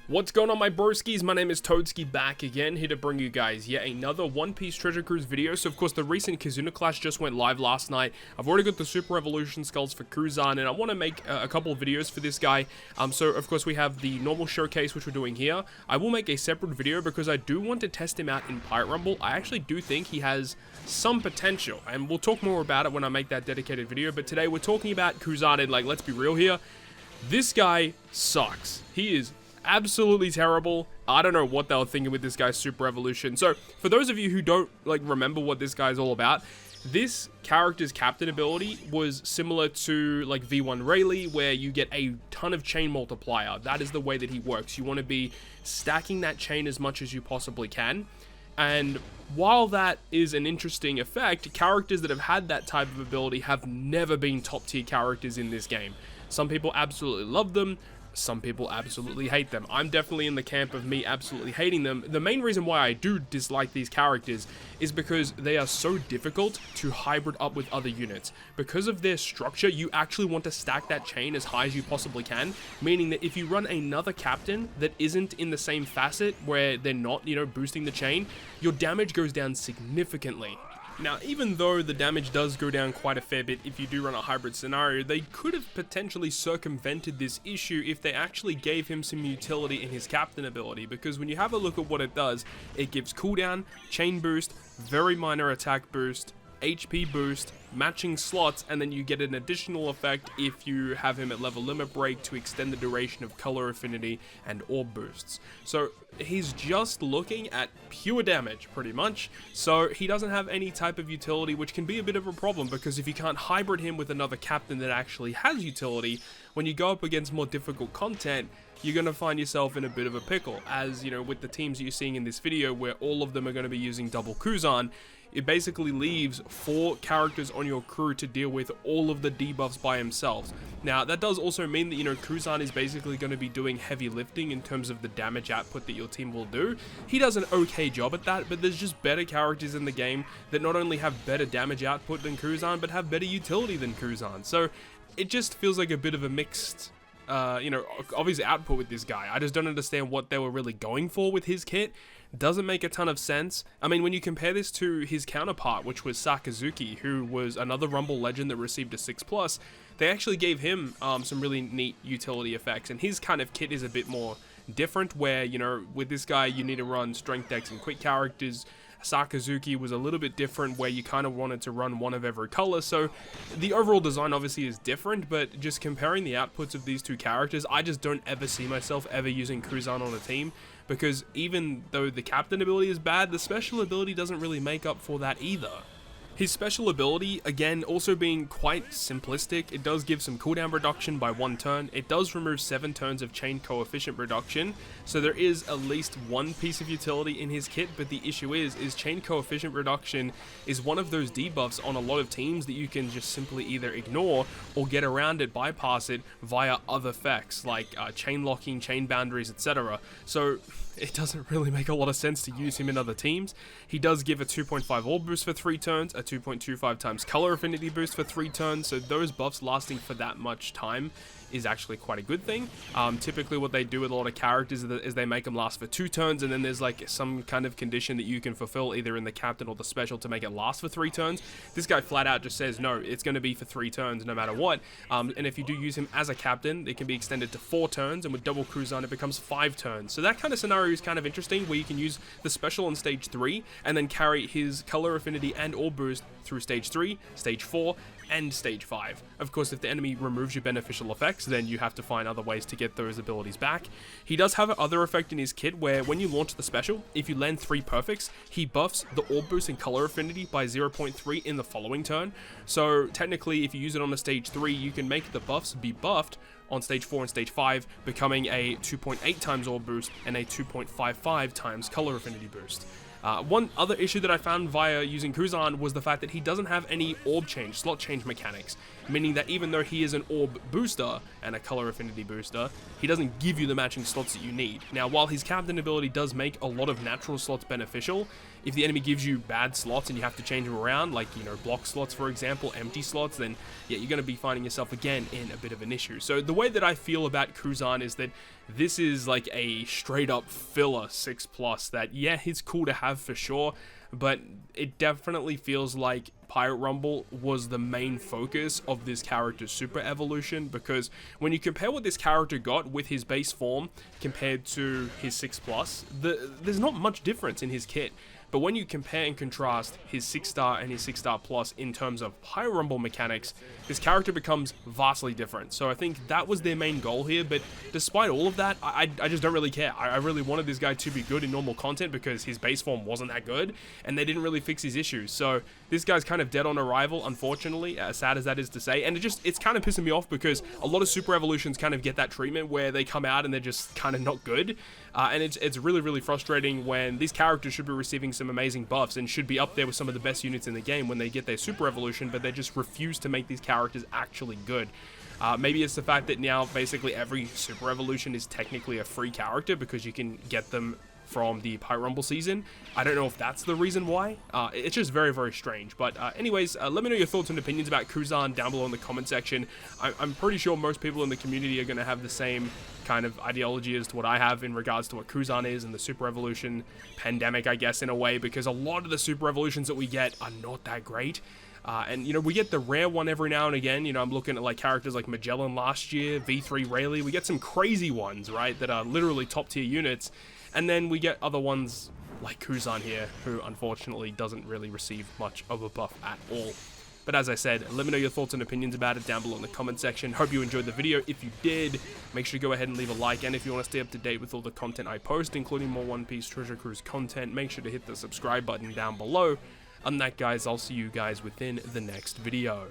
What's going on, my broskiis? My name is Toadski, back again, here to bring you guys yet another One Piece Treasure Cruise video. So of course the recent Kuzan clash just went live last night. I've already got the Super Evolution skulls for Kuzan, and I want to make a couple of videos for this guy. So of course we have the normal showcase, which we're doing here. I will make a separate video because I do want to test him out in Pirate Rumble. I actually do think he has some potential, and we'll talk more about it when I make that dedicated video. But today we're talking about Kuzan, and like, let's be real here. This guy sucks. He is absolutely terrible. I don't know what they were thinking with this guy's Super Evolution. So for those of you who don't remember what this guy's all about, this character's captain ability was similar to like V1 Rayleigh, where you get a ton of chain multiplier. That is the way that he works. You want to be stacking that chain as much as you possibly can. And while that is an interesting effect, characters that have had that type of ability have never been top tier characters in this game. Some people absolutely love them. Some people absolutely hate them. I'm definitely in the camp of me absolutely hating them. The main reason why I do dislike these characters is because they are so difficult to hybrid up with other units. Because of their structure, you actually want to stack that chain as high as you possibly can, meaning that if you run another captain that isn't in the same facet where they're not, boosting the chain, your damage goes down significantly. Now, even though the damage does go down quite a fair bit if you do run a hybrid scenario, they could have potentially circumvented this issue if they actually gave him some utility in his captain ability, because when you have a look at what it does, it gives cooldown, chain boost, very minor attack boost, HP boost, matching slots, and then you get an additional effect if you have him at level limit break to extend the duration of color affinity and orb boosts. So he's just looking at pure damage pretty much, so he doesn't have any type of utility, which can be a bit of a problem, because if you can't hybrid him with another captain that actually has utility, when you go up against more difficult content, you're going to find yourself in a bit of a pickle, as with the teams you're seeing in this video where all of them are going to be using double Kuzan. It basically leaves 4 characters on your crew to deal with all of the debuffs by themselves. Now, that does also mean that, Kuzan is basically going to be doing heavy lifting in terms of the damage output that your team will do. He does an okay job at that, but there's just better characters in the game that not only have better damage output than Kuzan, but have better utility than Kuzan. So it just feels like a bit of a mixed obviously output with this guy. I just don't understand what they were really going for with his kit. Doesn't make a ton of sense. I mean, when you compare this to his counterpart, which was Sakazuki, who was another Rumble legend that received a 6+, they actually gave him some really neat utility effects, and his kind of kit is a bit more different, where, with this guy, you need to run strength decks and quick characters. Sakazuki was a little bit different, where you kind of wanted to run one of every color, so the overall design obviously is different, but just comparing the outputs of these two characters, I just don't ever see myself ever using Kuzan on a team, because even though the captain ability is bad, the special ability doesn't really make up for that either. His special ability, again, also being quite simplistic, it does give some cooldown reduction by 1 turn, it does remove 7 turns of chain coefficient reduction, so there is at least one piece of utility in his kit, but the issue is chain coefficient reduction is one of those debuffs on a lot of teams that you can just simply either ignore or get around it, bypass it via other effects like chain locking, chain boundaries, etc. So it doesn't really make a lot of sense to use him in other teams. He does give a 2.5 orb boost for 3 turns, a 2.25 times color affinity boost for 3 turns, so those buffs lasting for that much time is actually quite a good thing. Typically what they do with a lot of characters is they make them last for 2 turns, and then there's like some kind of condition that you can fulfill either in the captain or the special to make it last for 3 turns. This guy flat out just says, no, it's going to be for 3 turns no matter what. And if you do use him as a captain, it can be extended to 4 turns, and with double Kuzan it becomes 5 turns. So that kind of scenario is kind of interesting, where you can use the special on stage 3 and then carry his color affinity and orb boost through stage 3, stage 4, and stage 5. Of course, if the enemy removes your beneficial effects, then you have to find other ways to get those abilities back. He does have another effect in his kit where when you launch the special, if you land 3 perfects, he buffs the orb boost and color affinity by 0.3 in the following turn. So technically, if you use it on a stage 3, you can make the buffs be buffed on stage 4 and stage 5, becoming a 2.8 times orb boost and a 2.55 times color affinity boost. One other issue that I found via using Kuzan was the fact that he doesn't have any orb change, slot change mechanics. meaning that even though he is an orb booster and a color affinity booster, he doesn't give you the matching slots that you need. Now, while his captain ability does make a lot of natural slots beneficial, if the enemy gives you bad slots and you have to change them around, like, you know, block slots, for example, empty slots, then yeah, you're going to be finding yourself again in a bit of an issue. So the way that I feel about Kuzan is that this is like a straight up filler 6+ that, yeah, he's cool to have for sure, but it definitely feels like Pirate Rumble was the main focus of this character's super evolution, because when you compare what this character got with his base form compared to his 6+, there's not much difference in his kit. But when you compare and contrast his 6-star and his 6-star plus in terms of Pirate Rumble mechanics, this character becomes vastly different. So I think that was their main goal here, but despite all of that, I just don't really care. I really wanted this guy to be good in normal content because his base form wasn't that good, and they didn't really fix his issues. So this guy's kind of dead on arrival, unfortunately, as sad as that is to say, and it's kind of pissing me off because a lot of super evolutions kind of get that treatment where they come out and they're just kind of not good. And it's really, really frustrating when these characters should be receiving some amazing buffs and should be up there with some of the best units in the game when they get their super evolution, but they just refuse to make these characters actually good. Maybe it's the fact that now basically every super evolution is technically a free character because you can get them from the Pirate Rumble season. I don't know if that's the reason why. It's just very, very strange. But anyways, let me know your thoughts and opinions about Kuzan down below in the comment section. I'm pretty sure most people in the community are going to have the same kind of ideology as to what I have in regards to what Kuzan is and the super evolution pandemic, I guess, in a way, because a lot of the super evolutions that we get are not that great. And, you know, we get the rare one every now and again. You know, I'm looking at, like, characters like Magellan last year, V3 Rayleigh. We get some crazy ones, right, that are literally top-tier units. And then we get other ones like Kuzan here, who unfortunately doesn't really receive much of a buff at all. But as I said, let me know your thoughts and opinions about it down below in the comment section. Hope you enjoyed the video. If you did, make sure to go ahead and leave a like. And if you want to stay up to date with all the content I post, including more One Piece Treasure Cruise content, make sure to hit the subscribe button down below. Other than that, guys, I'll see you guys within the next video.